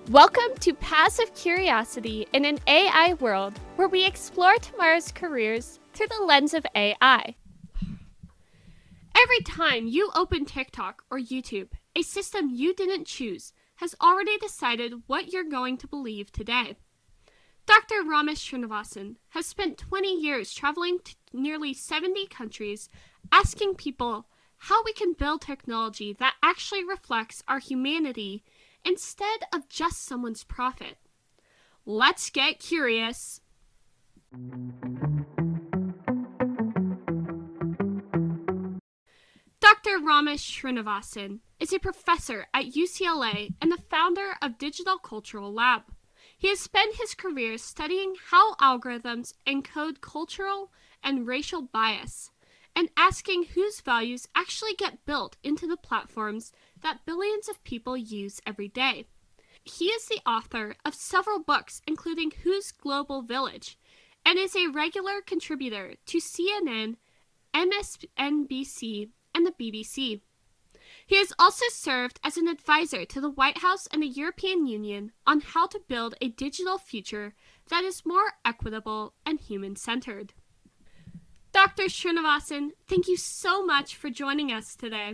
Welcome to Passive Curiosity in an AI world where we explore tomorrow's careers through the lens of AI. Every time you open TikTok or YouTube, a system you didn't choose has already decided what you're going to believe today. Dr. Ramesh Srinivasan has spent 20 years traveling to nearly 70 countries asking people how we can build technology that actually reflects our humanity instead of just someone's profit. Let's get curious. Dr. Ramesh Srinivasan is a professor at UCLA and the founder of Digital Cultural Lab. He has spent his career studying how algorithms encode cultural and racial bias, and asking whose values actually get built into the platforms that billions of people use every day. He is the author of several books, including Whose Global Village, and is a regular contributor to CNN, MSNBC, and the BBC. He has also served as an advisor to the White House and the European Union on how to build a digital future that is more equitable and human-centered. Dr. Srinivasan, thank you so much for joining us today.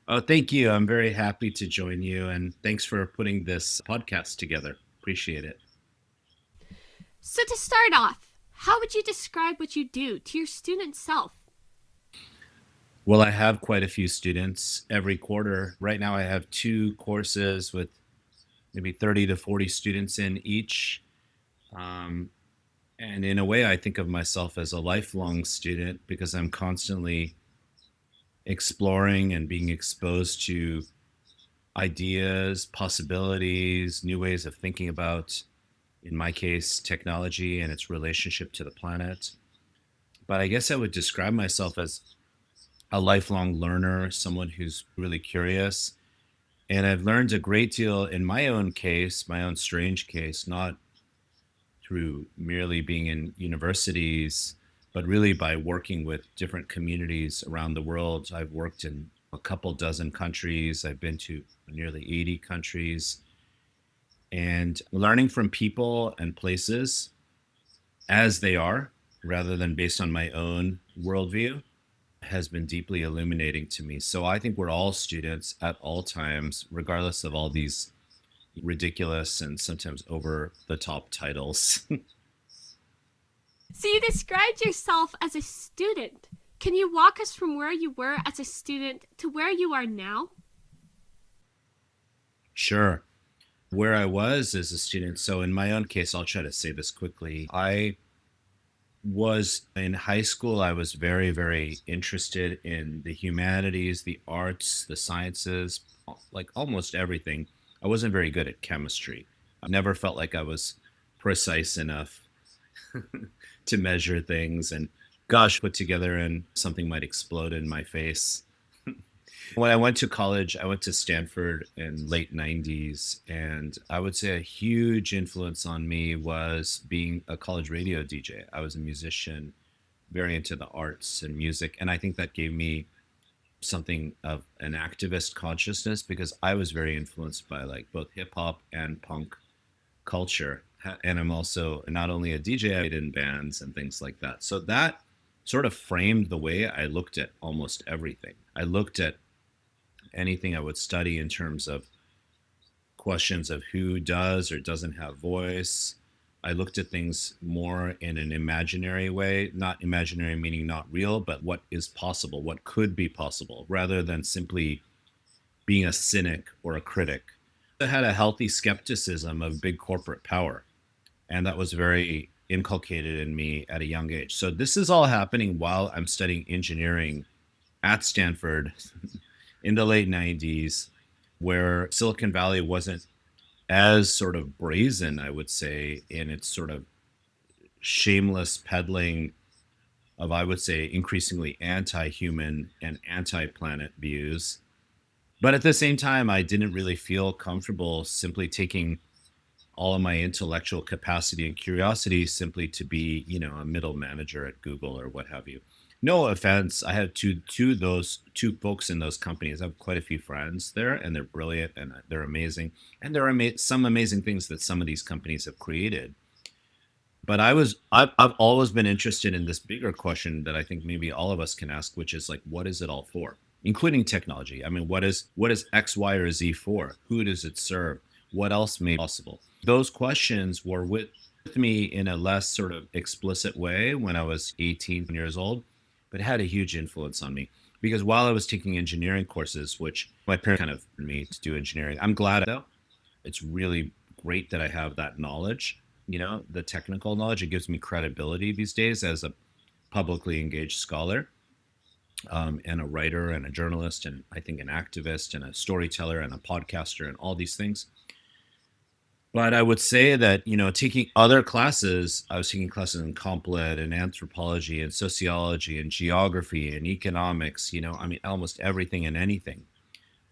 Oh, thank you. I'm very happy to join you, and thanks for putting this podcast together. Appreciate it. So to start off, how would you describe what you do to your student self? Well, I have quite a few students every quarter. Right now, I have 2 courses with maybe 30 to 40 students in each. And in a way, I think of myself as a lifelong student because I'm constantly exploring and being exposed to ideas, possibilities, new ways of thinking about, in my case, technology and its relationship to the planet. But I guess I would describe myself as a lifelong learner, someone who's really curious. And I've learned a great deal in my own case, my own strange case, not through merely being in universities, but really by working with different communities around the world. I've worked in a couple dozen countries, I've been to nearly 80 countries, and learning from people and places as they are, rather than based on my own worldview, has been deeply illuminating to me. So I think we're all students at all times, regardless of all these ridiculous and sometimes over the top titles. So you described yourself as a student. Can you walk us from where you were as a student to where you are now? Sure. Where I was as a student, so in my own case, I'll try to say this quickly. I was in high school, I was very, very interested in the humanities, the arts, the sciences, like almost everything. I wasn't very good at chemistry. I never felt like I was precise enough to measure things and gosh, put together and something might explode in my face. When I went to college, I went to Stanford in late 90s, and I would say a huge influence on me was being a college radio DJ. I was a musician, very into the arts and music, and I think that gave me something of an activist consciousness because I was very influenced by like both hip hop and punk culture. And I'm also not only a DJ, I played in bands and things like that. So that sort of framed the way I looked at almost everything. I looked at anything I would study in terms of questions of who does or doesn't have voice. I looked at things more in an imaginary way, not imaginary meaning not real, but what is possible, what could be possible, rather than simply being a cynic or a critic. I had a healthy skepticism of big corporate power, and that was very inculcated in me at a young age. So this is all happening while I'm studying engineering at Stanford in the late 90s, where Silicon Valley wasn't as sort of brazen, I would say, in its sort of shameless peddling of, I would say, increasingly anti-human and anti-planet views. But at the same time, I didn't really feel comfortable simply taking all of my intellectual capacity and curiosity simply to be, a middle manager at Google or what have you. No offense. I have two folks in those companies. I have quite a few friends there, and they're brilliant and they're amazing. And there are some amazing things that some of these companies have created. But I've always been interested in this bigger question that I think maybe all of us can ask, which is like, what is it all for? Including technology. I mean, what is X, Y, or Z for? Who does it serve? What else may be possible? Those questions were with me in a less sort of explicit way when I was 18 years old, but had a huge influence on me. Because while I was taking engineering courses, which my parents kind of me to do engineering, I'm glad though. It's really great that I have that knowledge, the technical knowledge. It gives me credibility these days as a publicly engaged scholar, and a writer and a journalist, and I think an activist and a storyteller and a podcaster and all these things. But I would say that, taking other classes, I was taking classes in comp lit and anthropology and sociology and geography and economics, I mean, almost everything and anything.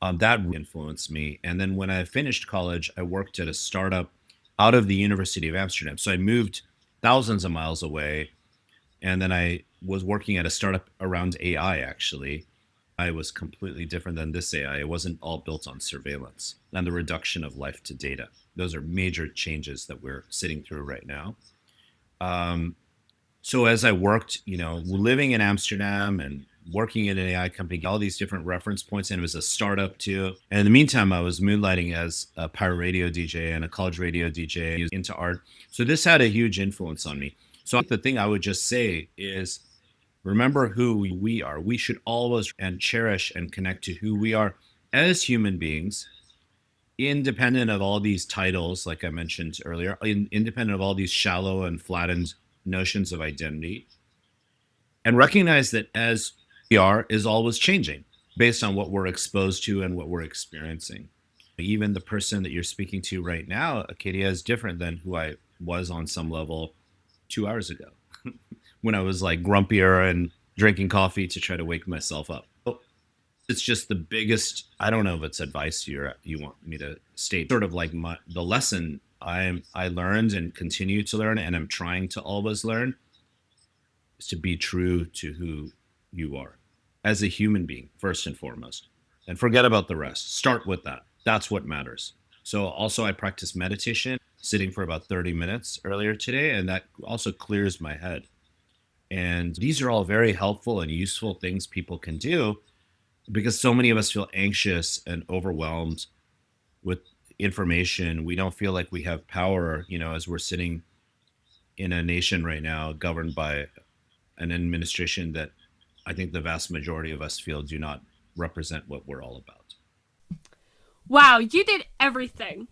That really influenced me. And then when I finished college, I worked at a startup out of the University of Amsterdam. So I moved thousands of miles away. And then I was working at a startup around AI, actually. I was completely different than this AI. It wasn't all built on surveillance and the reduction of life to data. Those are major changes that we're sitting through right now. Um, so as I worked, living in Amsterdam and working at an AI company, all these different reference points, and it was a startup too. And in the meantime, I was moonlighting as a pirate radio DJ and a college radio DJ into art. So this had a huge influence on me. So the thing I would just say is remember who we are. We should always and cherish and connect to who we are as human beings, independent of all these titles, like I mentioned earlier, independent of all these shallow and flattened notions of identity, and recognize that as we are is always changing based on what we're exposed to and what we're experiencing. Even the person that you're speaking to right now, Acadia, is different than who I was on some level 2 hours ago when I was like grumpier and drinking coffee to try to wake myself up. It's just the biggest, I don't know if it's advice you want me to state, sort of like the lesson I learned and continue to learn and I'm trying to always learn is to be true to who you are as a human being, first and foremost. And forget about the rest. Start with that. That's what matters. So, also, I practice meditation, sitting for about 30 minutes earlier today, and that also clears my head. And these are all very helpful and useful things people can do because so many of us feel anxious and overwhelmed with information. We don't feel like we have power, as we're sitting in a nation right now governed by an administration that I think the vast majority of us feel do not represent what we're all about. Wow, you did everything.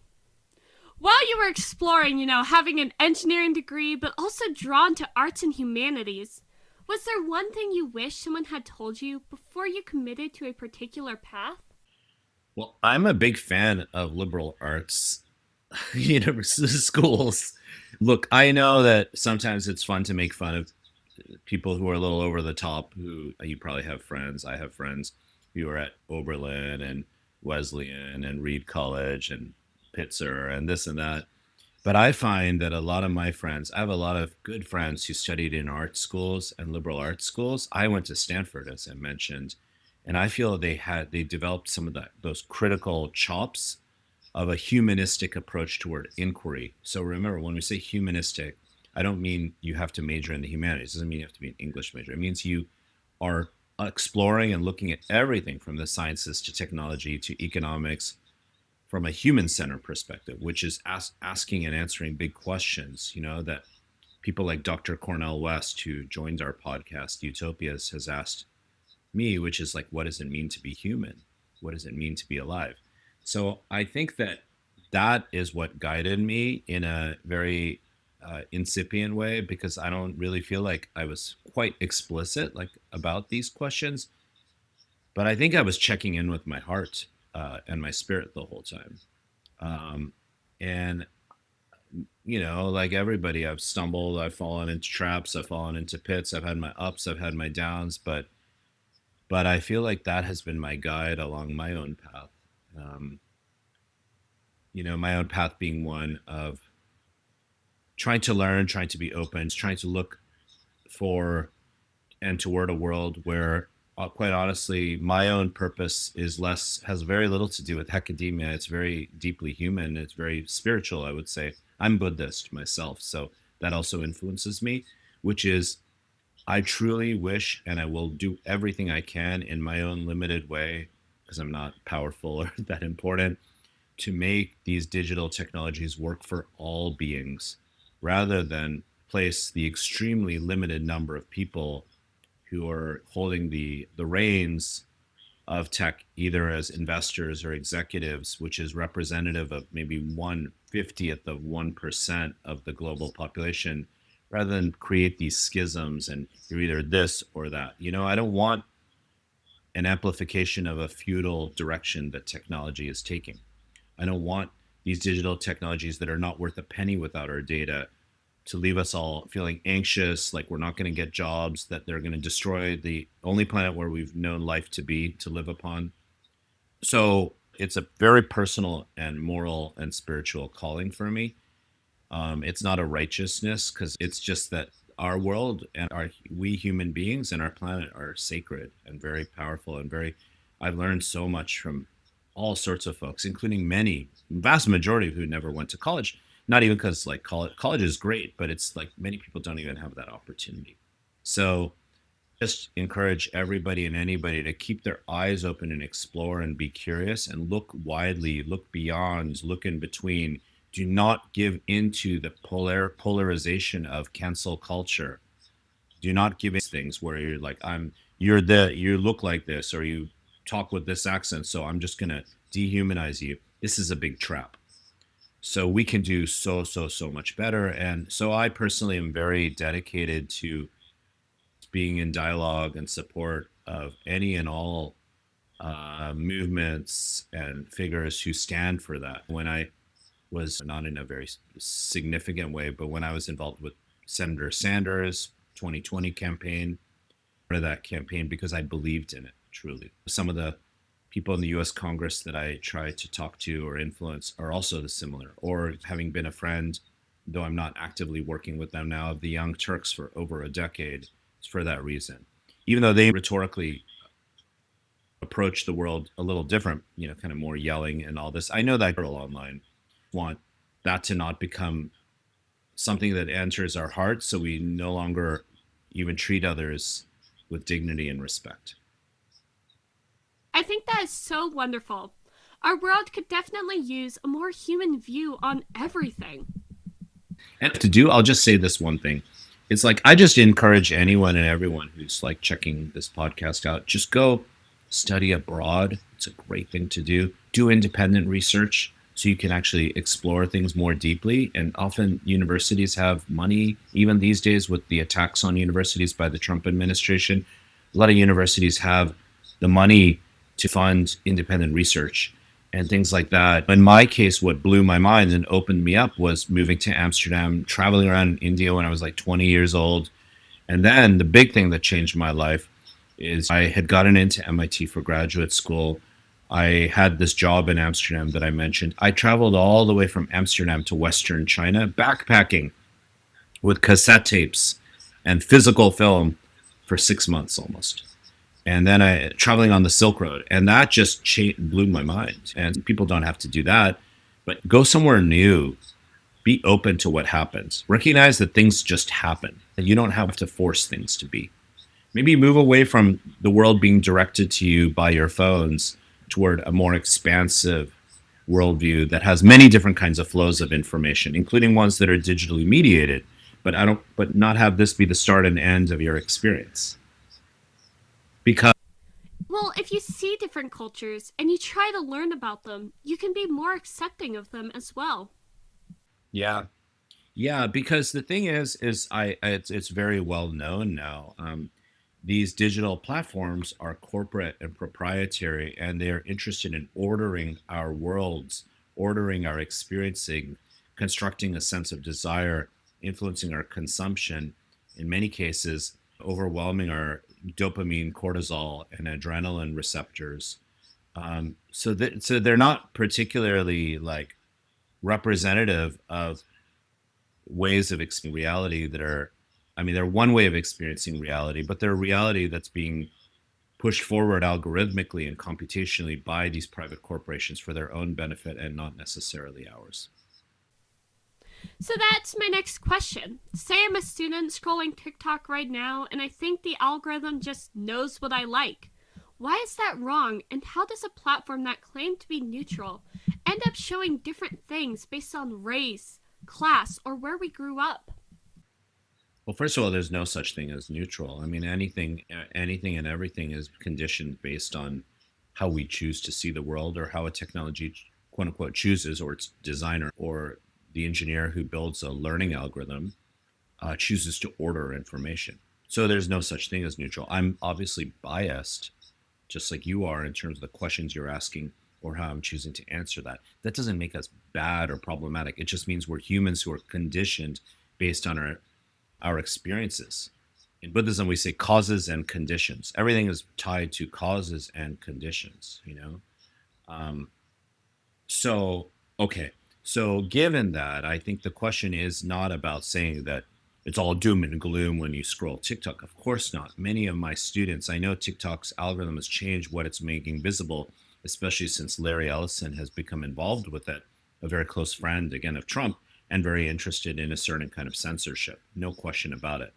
While you were exploring, having an engineering degree, but also drawn to arts and humanities, was there one thing you wish someone had told you before you committed to a particular path? Well, I'm a big fan of liberal arts schools. Look, I know that sometimes it's fun to make fun of people who are a little over the top. Who you probably have friends. I have friends who are at Oberlin and Wesleyan and Reed College and Pitzer and this and that. But I find that a lot of my friends, I have a lot of good friends who studied in art schools and liberal arts schools. I went to Stanford, as I mentioned, and I feel they developed some of those critical chops of a humanistic approach toward inquiry. So remember, when we say humanistic, I don't mean you have to major in the humanities. It doesn't mean you have to be an English major. It means you are exploring and looking at everything from the sciences to technology to economics from a human-centered perspective, which is asking and answering big questions, that people like Dr. Cornel West, who joined our podcast, Utopias, has asked me, which is like, what does it mean to be human? What does it mean to be alive? So I think that is what guided me in a very incipient way, because I don't really feel like I was quite explicit like about these questions, but I think I was checking in with my heart and my spirit the whole time. Um, and like everybody, I've stumbled, I've fallen into traps, I've fallen into pits, I've had my ups, I've had my downs, but I feel like that has been my guide along my own path. Um, my own path being one of trying to learn, trying to be open, trying to look for and toward a world where, quite honestly, my own purpose is less, has very little to do with academia. It's very deeply human. It's very spiritual, I would say. I'm Buddhist myself, so that also influences me, which is I truly wish, and I will do everything I can in my own limited way, because I'm not powerful or that important, to make these digital technologies work for all beings rather than place the extremely limited number of people who are holding the reins of tech, either as investors or executives, which is representative of maybe 1/50th of 1% of the global population, rather than create these schisms and you're either this or that. I don't want an amplification of a feudal direction that technology is taking. I don't want these digital technologies that are not worth a penny without our data to leave us all feeling anxious, like we're not going to get jobs, that they're going to destroy the only planet where we've known life to be, to live upon. So it's a very personal and moral and spiritual calling for me. It's not a righteousness, because it's just that our world and we human beings and our planet are sacred and very powerful and very. I've learned so much from all sorts of folks, including many, vast majority who never went to college. Not even because like college is great, but it's like many people don't even have that opportunity. So just encourage everybody and anybody to keep their eyes open and explore and be curious and look widely, look beyond, look in between. Do not give into the polarization of cancel culture. Do not give in things where you're like, you look like this, or you talk with this accent, so I'm just gonna dehumanize you. This is a big trap. So we can do so much better. And so I personally am very dedicated to being in dialogue and support of any and all movements and figures who stand for that. When I was not in a very significant way, but when I was involved with Senator Sanders' 2020 campaign, part of that campaign because I believed in it truly. Some of the people in the US Congress that I try to talk to or influence are also the similar, or having been a friend, though I'm not actively working with them now, of the Young Turks for over a decade. It's for that reason. Even though they rhetorically approach the world a little different, kind of more yelling and all this. I know that girl online want that to not become something that enters our hearts, so we no longer even treat others with dignity and respect. I think that is so wonderful. Our world could definitely use a more human view on everything. And to do, I'll just say this one thing. It's like I just encourage anyone and everyone who's like checking this podcast out, just go study abroad. It's a great thing to do. Do independent research so you can actually explore things more deeply. And often universities have money, even these days with the attacks on universities by the Trump administration. A lot of universities have the money to fund independent research and things like that. In my case, what blew my mind and opened me up was moving to Amsterdam, traveling around India when I was like 20 years old. And then the big thing that changed my life is I had gotten into MIT for graduate school. I had this job in Amsterdam that I mentioned. I traveled all the way from Amsterdam to Western China, backpacking with cassette tapes and physical film for 6 months almost. And then I traveling on the Silk Road, and that just blew my mind. And people don't have to do that, but go somewhere new. Be open to what happens. Recognize that things just happen, and you don't have to force things to be. Maybe move away from the world being directed to you by your phones toward a more expansive worldview that has many different kinds of flows of information, including ones that are digitally mediated. But not have this be the start and end of your experience. Because Well, if you see different cultures and you try to learn about them, you can be more accepting of them as well. yeah, yeah, because the thing is it's very well known now. These digital platforms are corporate and proprietary, and they're interested in ordering our worlds, ordering our experiencing, constructing a sense of desire, influencing our consumption, in many cases, overwhelming our dopamine, cortisol, and adrenaline receptors. So they're not particularly like representative of ways of experiencing reality that are I mean, they're one way of experiencing reality, but they're reality that's being pushed forward algorithmically and computationally by these private corporations for their own benefit and not necessarily ours. So that's my next question. Say I'm a student scrolling TikTok right now and I think the algorithm just knows what I like. Why is that wrong, and how does a platform that claimed to be neutral end up showing different things based on race, class, or where we grew up? Well, first of all, there's no such thing as neutral. I mean, anything and everything is conditioned based on how we choose to see the world, or how a technology, quote unquote, chooses, or its designer or the engineer who builds a learning algorithm chooses to order information. So there's no such thing as neutral. I'm obviously biased, just like you are, in terms of the questions you're asking or how I'm choosing to answer that. That doesn't make us bad or problematic. It just means we're humans who are conditioned based on our experiences. In Buddhism, we say causes and conditions. Everything is tied to causes and conditions, you know? Um, so, okay. So, given that, I think the question is not about saying that it's all doom and gloom when you scroll TikTok. Of course not. Many of my students, I know TikTok's algorithm has changed what it's making visible, especially since Larry Ellison has become involved with it, a very close friend, again, of Trump, and very interested in a certain kind of censorship. No question about it.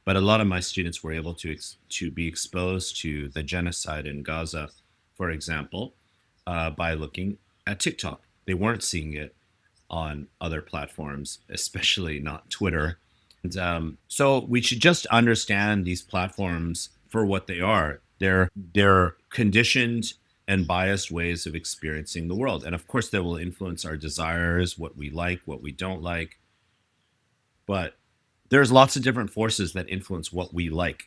But a lot of my students were able to be exposed to the genocide in Gaza, for example, by looking at TikTok. They weren't seeing it on other platforms, especially not Twitter. And so we should just understand these platforms for what they are. They're conditioned and biased ways of experiencing the world, and of course, they will influence our desires, what we like, what we don't like. But there's lots of different forces that influence what we like,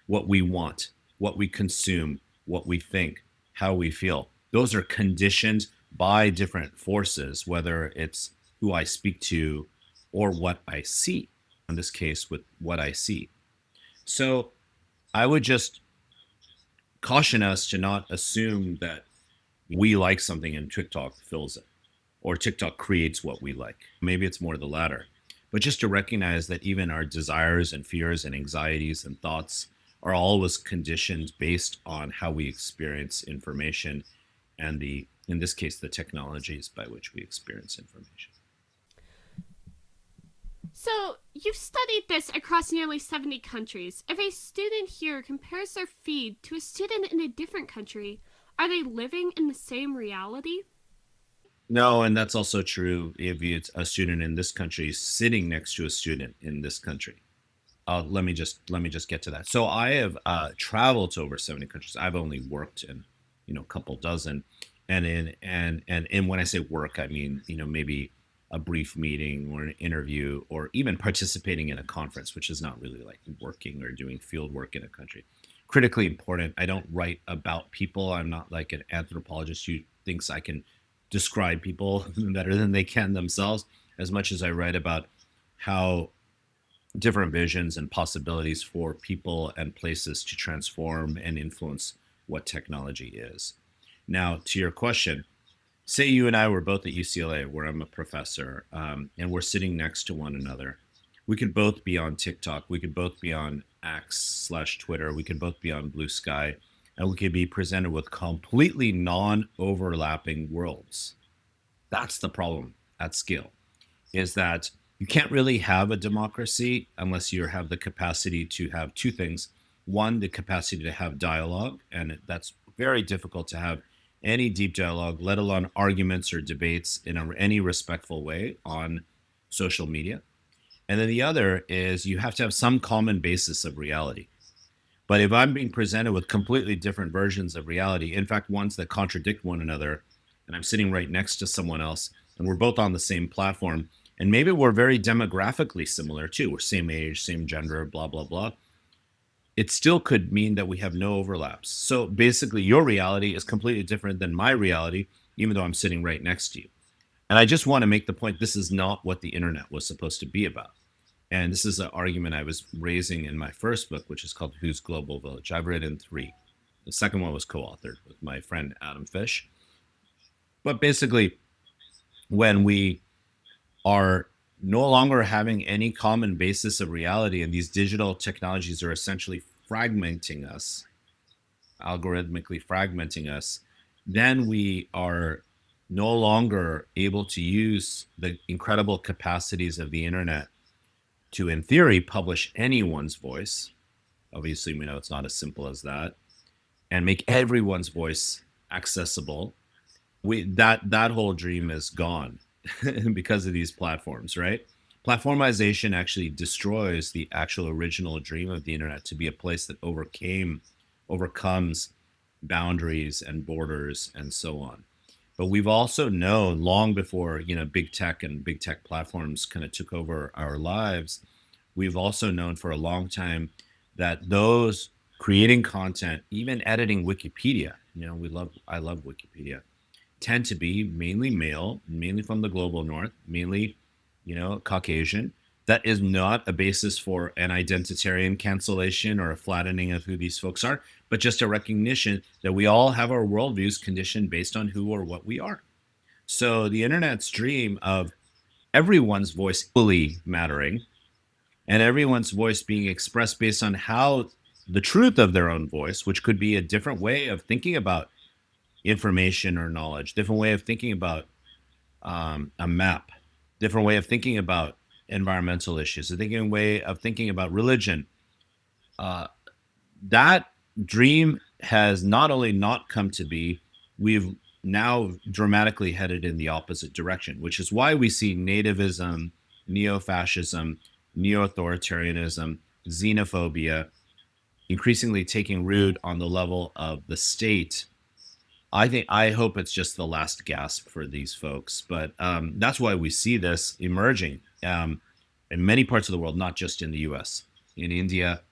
what we want, what we consume, what we think, how we feel. Those are conditioned by different forces, whether it's who I speak to or what I see, in this case, with what I see. So I would just caution us to not assume that we like something and TikTok fills it, or TikTok creates what we like. Maybe it's more the latter. But just to recognize that even our desires and fears and anxieties and thoughts are always conditioned based on how we experience information and in this case, the technologies by which we experience information. So, you've studied this across nearly 70 countries. If a student here compares their feed to a student in a different country, are they living in the same reality? No, and that's also true if it's a student in this country sitting next to a student in this country. Let me just get to that. So I have traveled to over 70 countries. I've only worked in a couple dozen, and when I say work, I mean maybe a brief meeting or an interview or even participating in a conference, which is not really like working or doing field work in a country. Critically important. I don't write about people. I'm not like an anthropologist who thinks I can describe people better than they can themselves, as much as I write about how different visions and possibilities for people and places to transform and influence what technology is. Now, to your question, say you and I were both at UCLA, where I'm a professor, and we're sitting next to one another. We could both be on TikTok. We could both be on X/Twitter. We could both be on Blue Sky, and we could be presented with completely non-overlapping worlds. That's the problem at scale, is that you can't really have a democracy unless you have the capacity to have two things. One, the capacity to have dialogue, and that's very difficult to have any deep dialogue, let alone arguments or debates in any respectful way on social media. And then the other is you have to have some common basis of reality. But if I'm being presented with completely different versions of reality, in fact, ones that contradict one another, and I'm sitting right next to someone else, and we're both on the same platform, and maybe we're very demographically similar too, we're same age, same gender, blah, blah, blah, it still could mean that we have no overlaps. So basically, your reality is completely different than my reality, even though I'm sitting right next to you. And I just want to make the point, this is not what the internet was supposed to be about. And this is an argument I was raising in my first book, which is called Whose Global Village. I've written three. The second one was co-authored with my friend Adam Fish. But basically, when we are no longer having any common basis of reality, and these digital technologies are essentially fragmenting us, algorithmically fragmenting us, then we are no longer able to use the incredible capacities of the internet to, in theory, publish anyone's voice. Obviously, we know it's not as simple as that, and make everyone's voice accessible. That whole dream is gone because of these platforms, right? Platformization actually destroys the actual original dream of the internet to be a place that overcomes boundaries and borders and so on. But we've also known long before, big tech and big tech platforms kind of took over our lives, we've also known for a long time that those creating content, even editing Wikipedia, I love Wikipedia, tend to be mainly male, mainly from the global north, mainly, Caucasian. That is not a basis for an identitarian cancellation or a flattening of who these folks are, but just a recognition that we all have our worldviews conditioned based on who or what we are. So the internet's dream of everyone's voice equally mattering and everyone's voice being expressed based on how the truth of their own voice, which could be a different way of thinking about information or knowledge, different way of thinking about a map, different way of thinking about environmental issues, a thinking way of thinking about religion. Uh, that dream has not only not come to be, we've now dramatically headed in the opposite direction, which is why we see nativism, neo-fascism, neo-authoritarianism, xenophobia increasingly taking root on the level of the state. I hope it's just the last gasp for these folks, but that's why we see this emerging in many parts of the world, not just in the U.S. In India,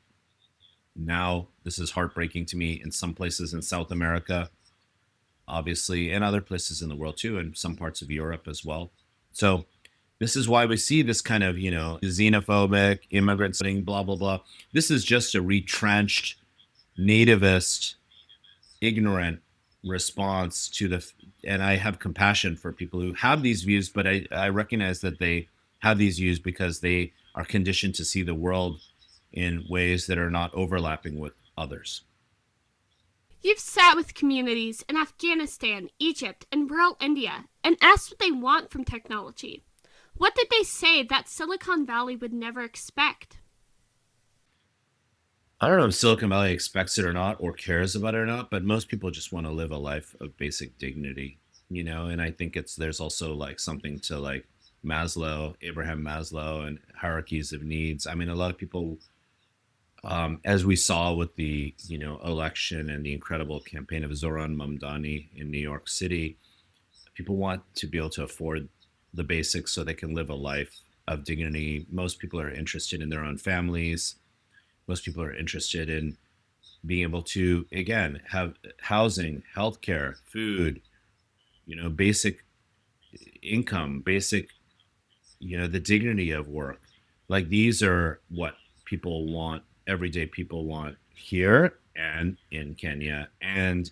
now this is heartbreaking to me. In some places in South America, obviously, and other places in the world too, and some parts of Europe as well. So this is why we see this kind of xenophobic immigrant thing, blah blah blah. This is just a retrenched nativist ignorant response to and I have compassion for people who have these views, but I recognize that they have these views because they are conditioned to see the world in ways that are not overlapping with others. You've sat with communities in Afghanistan, Egypt, and rural India and asked what they want from technology. What did they say that Silicon Valley would never expect? I don't know if Silicon Valley expects it or not, or cares about it or not, but most people just want to live a life of basic dignity, and I think there's also like something to like Abraham Maslow, and hierarchies of needs. I mean, a lot of people, as we saw with the election and the incredible campaign of Zoran Mamdani in New York City, people want to be able to afford the basics so they can live a life of dignity. Most people are interested in their own families. Most people are interested in being able to, again, have housing, healthcare, food, basic income, basic, the dignity of work. Like these are what people want, everyday people want here and in Kenya and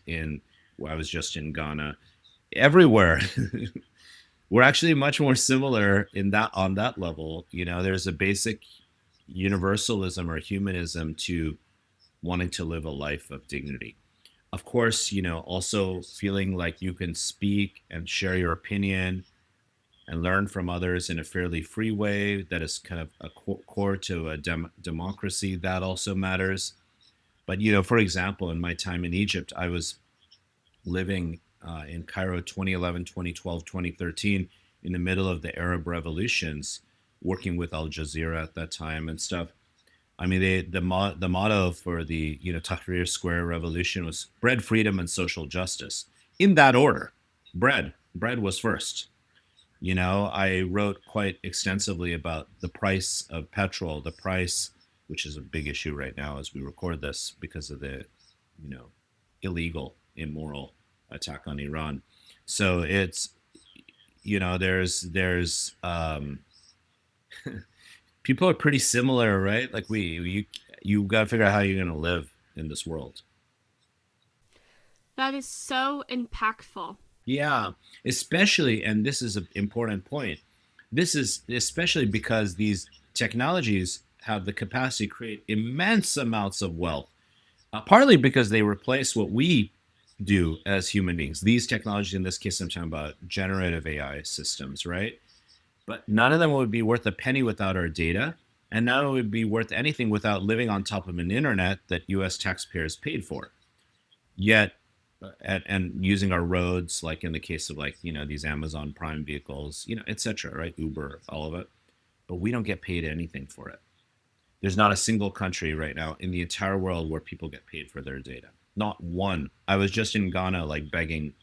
well, I was just in Ghana, everywhere. We're actually much more similar in that on that level. There's a basic universalism or humanism to wanting to live a life of dignity. Of course, also feeling like you can speak and share your opinion and learn from others in a fairly free way that is kind of a core to a democracy. That also matters. But, for example, in my time in Egypt, I was living in Cairo 2011, 2012, 2013, in the middle of the Arab revolutions, working with Al Jazeera at that time and stuff. I mean, the motto for the Tahrir Square revolution was bread, freedom, and social justice. In that order, bread was first. I wrote quite extensively about the price of petrol, the price, which is a big issue right now as we record this because of the, you know, illegal, immoral attack on Iran. So it's, there's people are pretty similar, right? Like you got to figure out how you're going to live in this world. That is so impactful. Yeah, especially, and this is an important point. this is especially because these technologies have the capacity to create immense amounts of wealth, partly because they replace what we do as human beings. These technologies, in this case, I'm talking about generative AI systems, right? But none of them would be worth a penny without our data, and none would be worth anything without living on top of an internet that U.S. taxpayers paid for. Yet, and using our roads, like in the case of like these Amazon Prime vehicles, etc., right? Uber, all of it, but we don't get paid anything for it. There's not a single country right now in the entire world where people get paid for their data. Not one. I was just in Ghana, like begging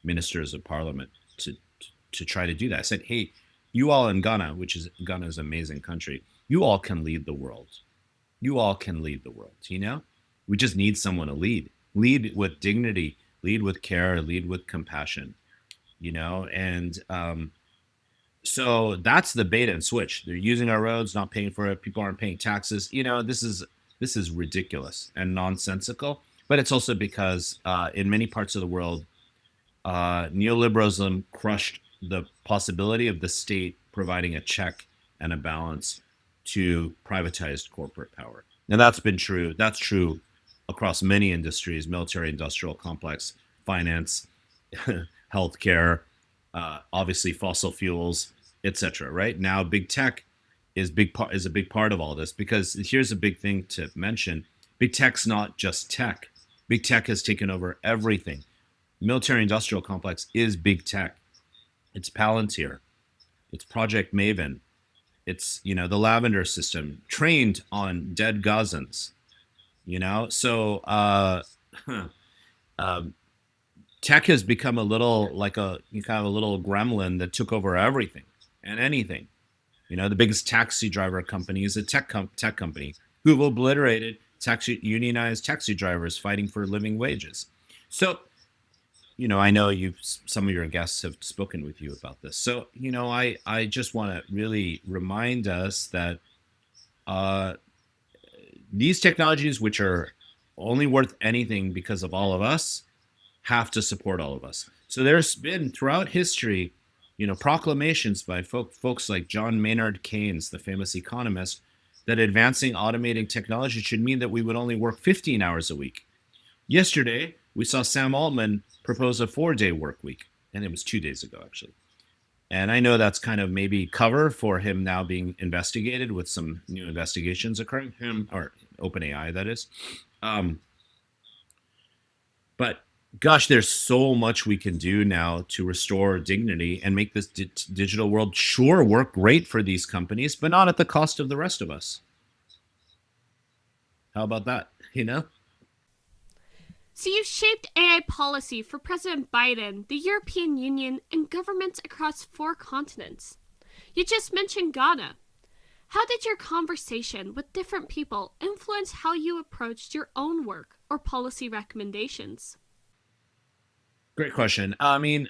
ministers of parliament to try to do that. I said, hey, you all in Ghana, which is Ghana's amazing country, you all can lead the world. You all can lead the world. We just need someone to lead. Lead with dignity. Lead with care. Lead with compassion. And so that's the bait and switch. They're using our roads, not paying for it. People aren't paying taxes. This is ridiculous and nonsensical. But it's also because in many parts of the world, neoliberalism crushed the possibility of the state providing a check and a balance to privatized corporate power. And that's been true. That's true across many industries: military, industrial complex, finance, healthcare, obviously fossil fuels, etc. Right now, big tech is a big part of all this, because here's a big thing to mention: big tech's not just tech. Big tech has taken over everything. Military industrial complex is big tech. It's Palantir. It's Project Maven. It's the Lavender system trained on dead Gazans. So tech has become a little like a kind of a little gremlin that took over everything and anything. The biggest taxi driver company is a tech company who have obliterated unionized taxi drivers fighting for living wages. So, I know some of your guests have spoken with you about this. So, I just want to really remind us that uh, these technologies, which are only worth anything because of all of us, have to support all of us. So there's been throughout history, proclamations by folks like John Maynard Keynes, the famous economist, that advancing automating technology should mean that we would only work 15 hours a week. Yesterday, we saw Sam Altman propose a 4-day work week, and it was 2 days ago, actually. And I know that's kind of maybe cover for him now being investigated with some new investigations occurring, him or OpenAI, that is. But gosh, there's so much we can do now to restore dignity and make this digital world sure work great for these companies, but not at the cost of the rest of us. How about that? So you've shaped AI policy for President Biden, the European Union, and governments across 4 continents. You just mentioned Ghana. How did your conversation with different people influence how you approached your own work or policy recommendations? Great question. I mean,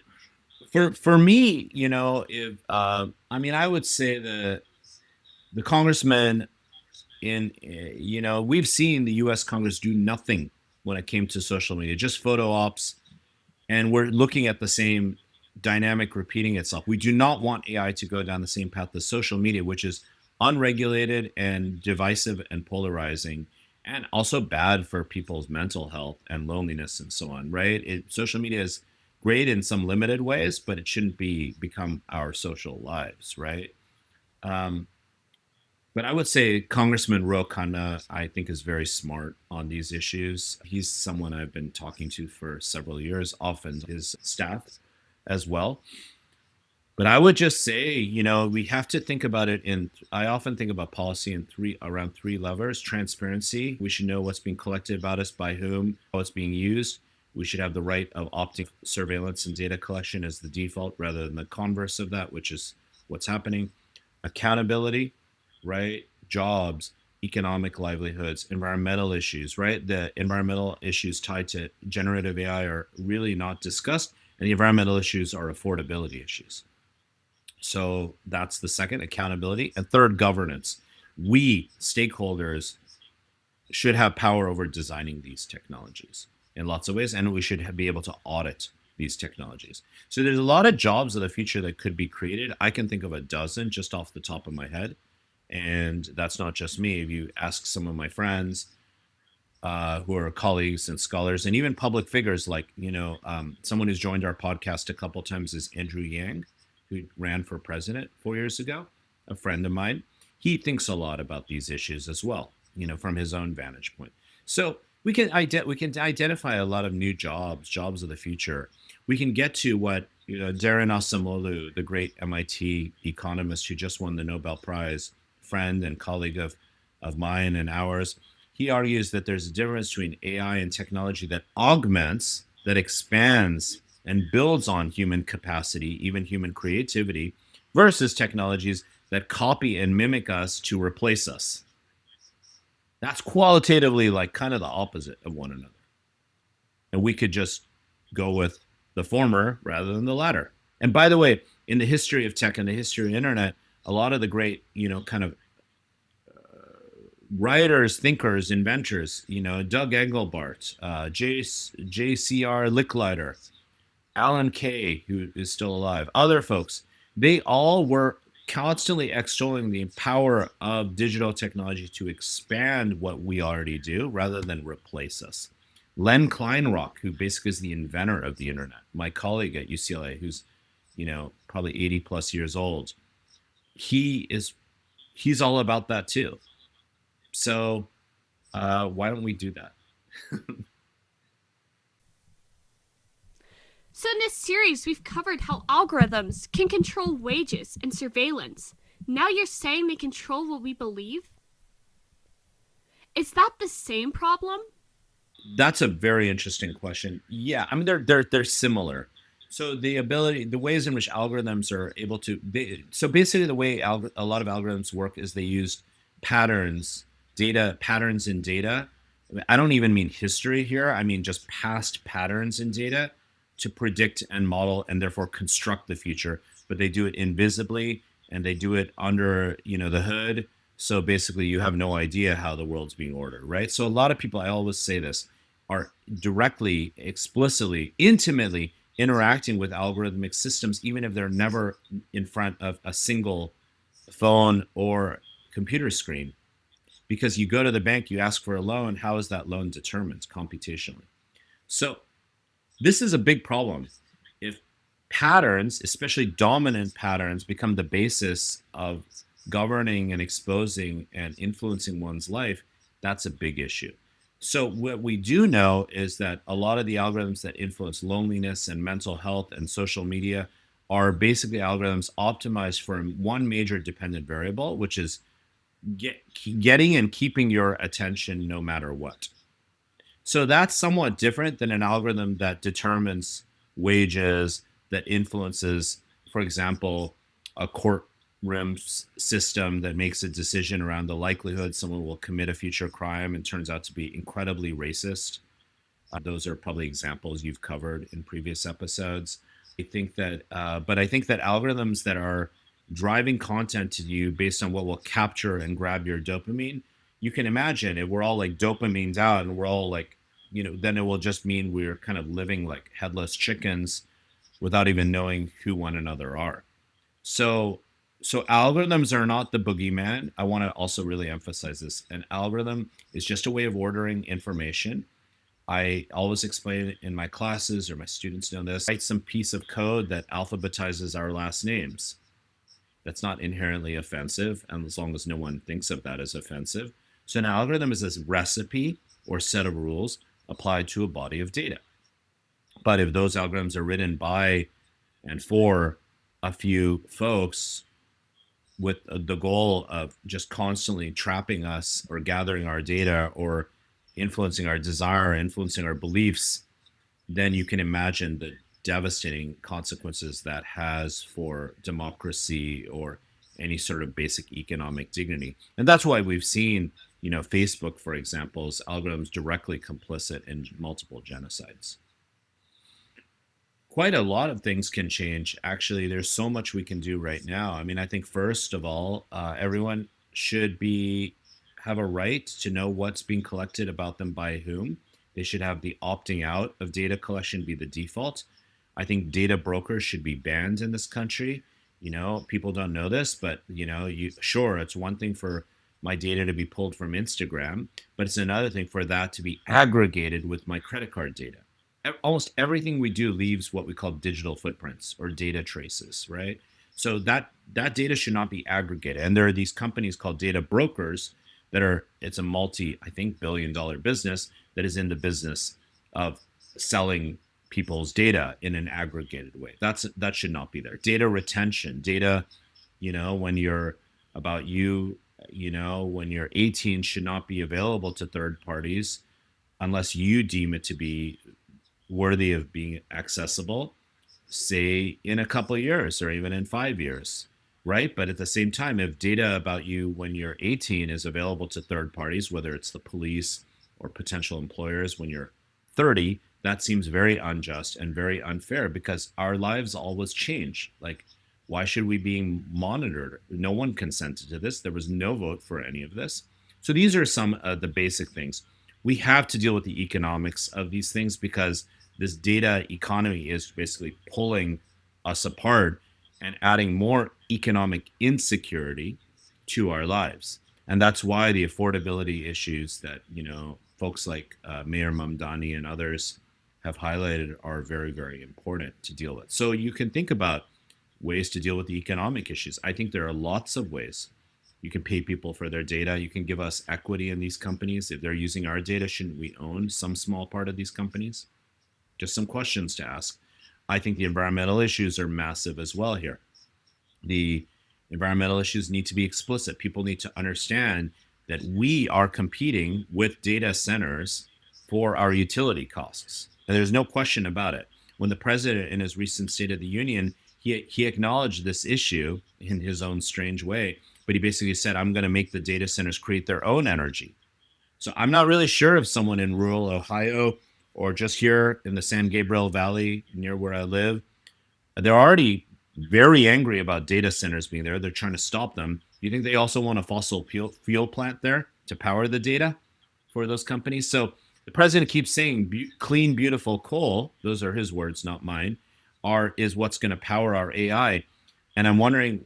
for me, if I would say the congressman we've seen the U.S. Congress do nothing when it came to social media, just photo ops, and we're looking at the same dynamic repeating itself. We do not want AI to go down the same path as social media, which is unregulated and divisive and polarizing, and also bad for people's mental health and loneliness and so on, right? Social media is great in some limited ways, but it shouldn't become our social lives, right? But I would say Congressman Ro Khanna, I think, is very smart on these issues. He's someone I've been talking to for several years, often his staff as well. But I would just say, we have to think about it I often think about policy in around 3 levers. Transparency. We should know what's being collected about us, by whom, how it's being used. We should have the right of opting surveillance and data collection as the default rather than the converse of that, which is what's happening. Accountability, right? Jobs, economic livelihoods, environmental issues, right? The environmental issues tied to generative AI are really not discussed, and the environmental issues are affordability issues. So that's the second, accountability. And third, governance. We, stakeholders, should have power over designing these technologies in lots of ways, and we should be able to audit these technologies. So there's a lot of jobs of the future that could be created. I can think of a dozen just off the top of my head. And that's not just me. If you ask some of my friends who are colleagues and scholars, and even public figures, like someone who's joined our podcast a couple times is Andrew Yang, who ran for president 4 years ago, a friend of mine. He thinks a lot about these issues as well, from his own vantage point. So we can identify a lot of new jobs of the future. We can get to what Darren Asamoah, the great MIT economist who just won the Nobel Prize, friend and colleague of mine and ours. He argues that there's a difference between AI and technology that augments, that expands, and builds on human capacity, even human creativity, versus technologies that copy and mimic us to replace us. That's qualitatively like kind of the opposite of one another. And we could just go with the former rather than the latter. And by the way, in the history of tech and the history of the internet, a lot of the great, kind of writers, thinkers, inventors, Doug Engelbart, J.C.R. Licklider, Alan Kay, who is still alive, other folks, they all were constantly extolling the power of digital technology to expand what we already do rather than replace us. Len Kleinrock, who basically is the inventor of the internet, my colleague at UCLA, who's, probably 80 plus years old, he's all about that too. So why don't we do that? So, in this series, we've covered how algorithms can control wages and surveillance. Now you're saying they control what we believe? Is that the same problem? That's a very interesting question. Yeah, I mean they're similar. So the ways in which algorithms are able to, so basically the way a lot of algorithms work is they use patterns in data. I don't even mean history here. I mean just past patterns in data to predict and model and therefore construct the future. But they do it invisibly and they do it under the hood. So basically, you have no idea how the world's being ordered, right? So a lot of people, I always say this, are directly, explicitly, intimately interacting with algorithmic systems, even if they're never in front of a single phone or computer screen. Because you go to the bank, you ask for a loan, how is that loan determined computationally? So this is a big problem. If patterns, especially dominant patterns, become the basis of governing and exposing and influencing one's life, that's a big issue. So what we do know is that a lot of the algorithms that influence loneliness and mental health and social media are basically algorithms optimized for one major dependent variable, which is getting and keeping your attention no matter what. So that's somewhat different than an algorithm that determines wages, that influences, for example, a courtroom system that makes a decision around the likelihood someone will commit a future crime and turns out to be incredibly racist. Those are probably examples you've covered in previous episodes. But I think that algorithms that are driving content to you based on what will capture and grab your dopamine, you can imagine if we're all like dopamine's out and we're all like, then it will just mean we're kind of living like headless chickens without even knowing who one another are. So algorithms are not the boogeyman. I want to also really emphasize this. An algorithm is just a way of ordering information. I always explain it in my classes, or my students know this. Write some piece of code that alphabetizes our last names. That's not inherently offensive, and as long as no one thinks of that as offensive. So an algorithm is this recipe or set of rules applied to a body of data. But if those algorithms are written by and for a few folks with the goal of just constantly trapping us or gathering our data or influencing our desire, or influencing our beliefs, then you can imagine the devastating consequences that has for democracy or any sort of basic economic dignity. And that's why we've seen, Facebook, for example's algorithms directly complicit in multiple genocides. Quite a lot of things can change. Actually, there's so much we can do right now. I mean, I think first of all, everyone should have a right to know what's being collected about them by whom. They should have the opting out of data collection be the default. I think data brokers should be banned in this country. People don't know this, but you sure it's one thing for my data to be pulled from Instagram, but it's another thing for that to be aggregated with my credit card data. Almost everything we do leaves what we call digital footprints or data traces, right? So that data should not be aggregated. And there are these companies called data brokers that are it's a multi, I think, $1 billion business that is in the business of selling people's data in an aggregated way. That should not be there. Data retention, data, when you're about when you're 18 should not be available to third parties unless you deem it to be worthy of being accessible, say in a couple of years or even in 5 years, right? But at the same time, if data about you when you're 18 is available to third parties, whether it's the police or potential employers when you're 30, that seems very unjust and very unfair because our lives always change. Like, why should we be monitored? No one consented to this. There was no vote for any of this. So these are some of the basic things. We have to deal with the economics of these things because this data economy is basically pulling us apart and adding more economic insecurity to our lives. And that's why the affordability issues that, folks like Mayor Mamdani and others have highlighted are very, very important to deal with. So you can think about ways to deal with the economic issues. I think there are lots of ways. You can pay people for their data. You can give us equity in these companies. If they're using our data, shouldn't we own some small part of these companies? Just some questions to ask. I think the environmental issues are massive as well here. The environmental issues need to be explicit. People need to understand that we are competing with data centers for our utility costs. And there's no question about it. When the president in his recent State of the Union, he acknowledged this issue in his own strange way, but he basically said, I'm going to make the data centers create their own energy. So I'm not really sure if someone in rural Ohio or just here in the San Gabriel Valley near where I live, they're already very angry about data centers being there. They're trying to stop them. Do you think they also want a fossil fuel plant there to power the data for those companies? So the president keeps saying clean, beautiful coal. Those are his words, not mine. Is what's going to power our AI. And I'm wondering,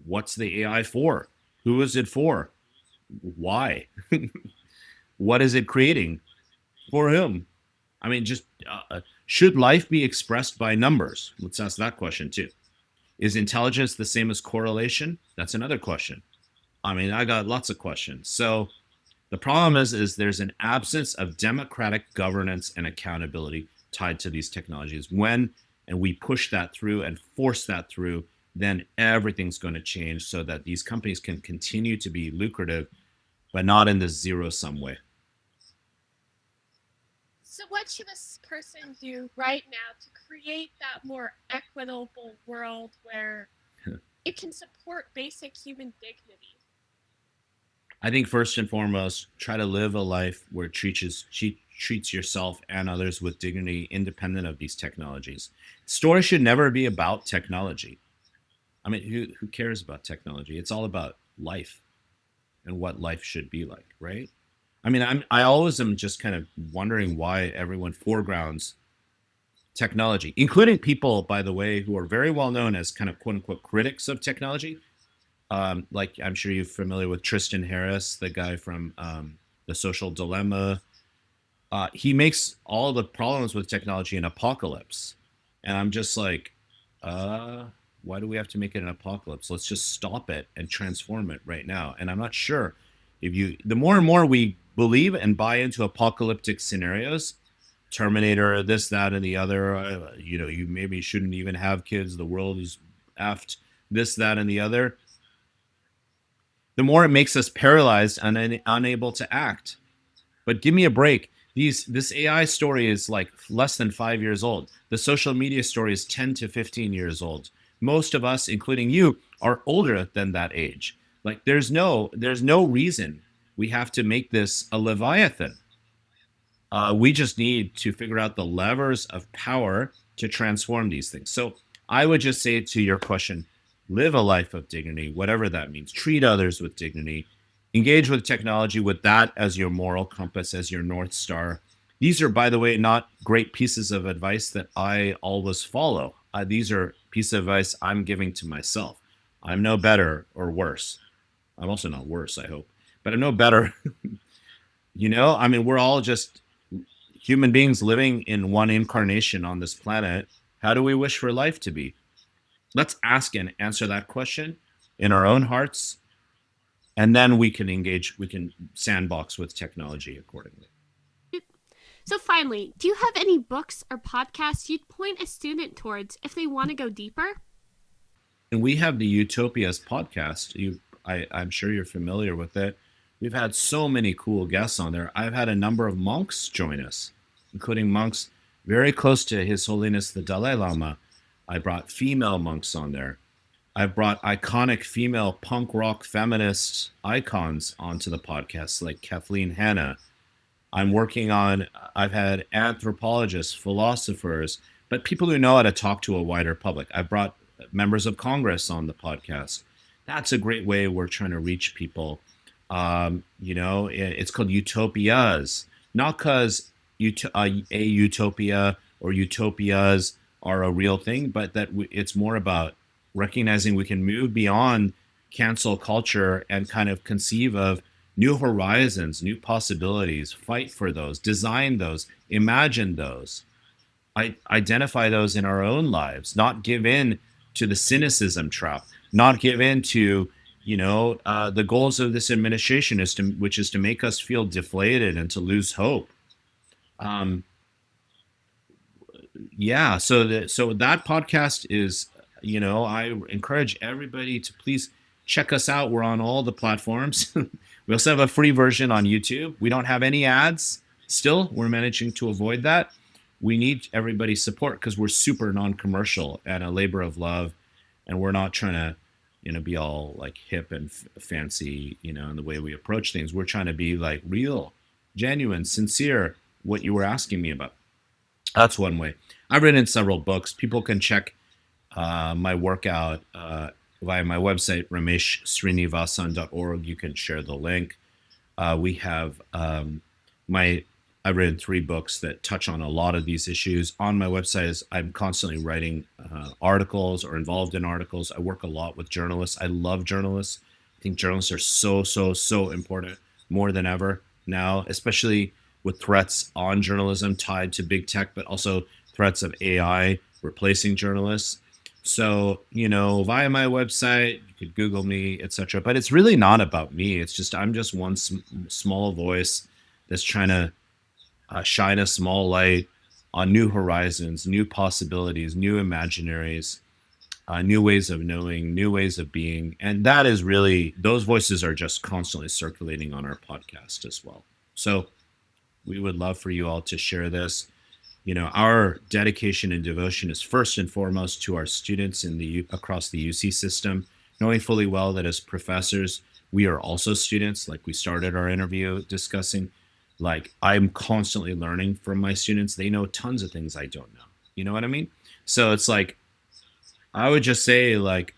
what's the AI for? Who is it for? Why? What is it creating? For whom? I mean, just should life be expressed by numbers? Let's ask that question too. Is intelligence the same as correlation? That's another question. I mean, I got lots of questions. So the problem is there's an absence of democratic governance and accountability tied to these technologies. And we push that through and force that through, then everything's going to change so that these companies can continue to be lucrative, but not in this zero-sum way. So, what should this person do right now to create that more equitable world where it can support basic human dignity? I think first and foremost, try to live a life where it treats yourself and others with dignity, independent of these technologies. Stories should never be about technology. I mean, who cares about technology? It's all about life and what life should be like, right? I mean, I always am just kind of wondering why everyone foregrounds technology, including people, by the way, who are very well known as kind of quote unquote critics of technology. Like I'm sure you're familiar with Tristan Harris, the guy from The Social Dilemma. He makes all the problems with technology an apocalypse. And I'm just like, why do we have to make it an apocalypse? Let's just stop it and transform it right now. And I'm not sure the more and more we believe and buy into apocalyptic scenarios, Terminator, this, that, and the other, you maybe shouldn't even have kids. The world is effed, this, that, and the other. The more it makes us paralyzed and unable to act. But give me a break. This AI story is like less than 5 years old. The social media story is 10 to 15 years old. Most of us, including you, are older than that age. Like there's no reason we have to make this a leviathan. We just need to figure out the levers of power to transform these things. So I would just say to your question, live a life of dignity, whatever that means. Treat others with dignity. Engage with technology with that as your moral compass, as your North Star. These are, by the way, not great pieces of advice that I always follow. These are pieces of advice I'm giving to myself. I'm no better or worse. I'm also not worse, I hope, but I'm no better. I mean, we're all just human beings living in one incarnation on this planet. How do we wish for life to be? Let's ask and answer that question in our own hearts, and then we can engage, we can sandbox with technology accordingly. So finally, do you have any books or podcasts you'd point a student towards if they want to go deeper? And we have the Utopias podcast. I'm sure you're familiar with it. We've had so many cool guests on there. I've had a number of monks join us, including monks very close to His Holiness the Dalai Lama. I brought female monks on there. I've brought iconic female punk rock feminist icons onto the podcast, like Kathleen Hanna. I've had anthropologists, philosophers, but people who know how to talk to a wider public. I've brought members of Congress on the podcast. That's a great way we're trying to reach people. It's called Utopias, not because a utopia or utopias are a real thing, but that it's more about recognizing we can move beyond cancel culture and kind of conceive of new horizons, new possibilities, fight for those, design those, imagine those, identify those in our own lives, not give in to the cynicism trap, not give in to the goals of this administration which is to make us feel deflated and to lose hope. Um, yeah, so that podcast is, I encourage everybody to please check us out. We're on all the platforms. We also have a free version on YouTube. We don't have any ads still. We're managing to avoid that. We need everybody's support because we're super non-commercial and a labor of love, and we're not trying to be all like hip and fancy in the way we approach things. We're trying to be like real, genuine, sincere, what you were asking me about. That's one way. I've written several books. People can check my work out via my website, rameshsrinivasan.org. You can share the link. We have I've written 3 books that touch on a lot of these issues. On my website, I'm constantly writing articles or involved in articles. I work a lot with journalists. I love journalists. I think journalists are so important, more than ever now, especially with threats on journalism tied to big tech, but also threats of AI replacing journalists. So, via my website, you could Google me, etc. But it's really not about me. It's just I'm just one small voice that's trying to shine a small light on new horizons, new possibilities, new imaginaries, new ways of knowing, new ways of being. And that is really, those voices are just constantly circulating on our podcast as well. So we would love for you all to share this. Our dedication and devotion is first and foremost to our students across the UC system, knowing fully well that as professors, we are also students, like we started our interview discussing. Like, I'm constantly learning from my students. They know tons of things I don't know. You know what I mean? So it's like, I would just say, like,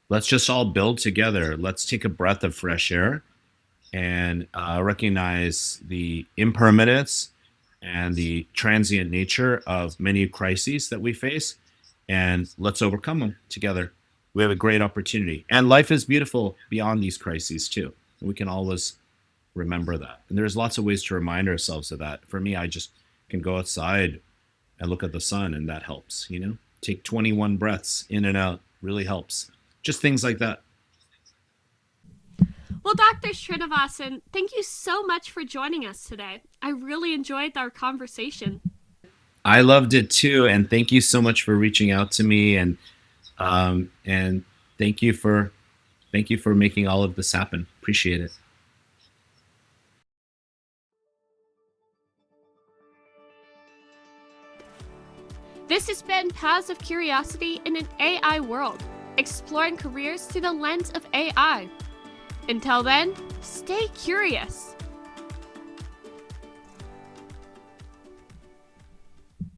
let's just all build together. Let's take a breath of fresh air and recognize the impermanence and the transient nature of many crises that we face, and let's overcome them together. We have a great opportunity. And life is beautiful beyond these crises, too. We can always remember that. And there's lots of ways to remind ourselves of that. For me, I just can go outside and look at the sun, and that helps, Take 21 breaths in and out, really helps. Just things like that. Well, Dr. Srinivasan, thank you so much for joining us today. I really enjoyed our conversation. I loved it too, and thank you so much for reaching out to me, and thank you for making all of this happen. Appreciate it. This has been Paths of Curiosity in an AI world, exploring careers through the lens of AI. Until then, stay curious.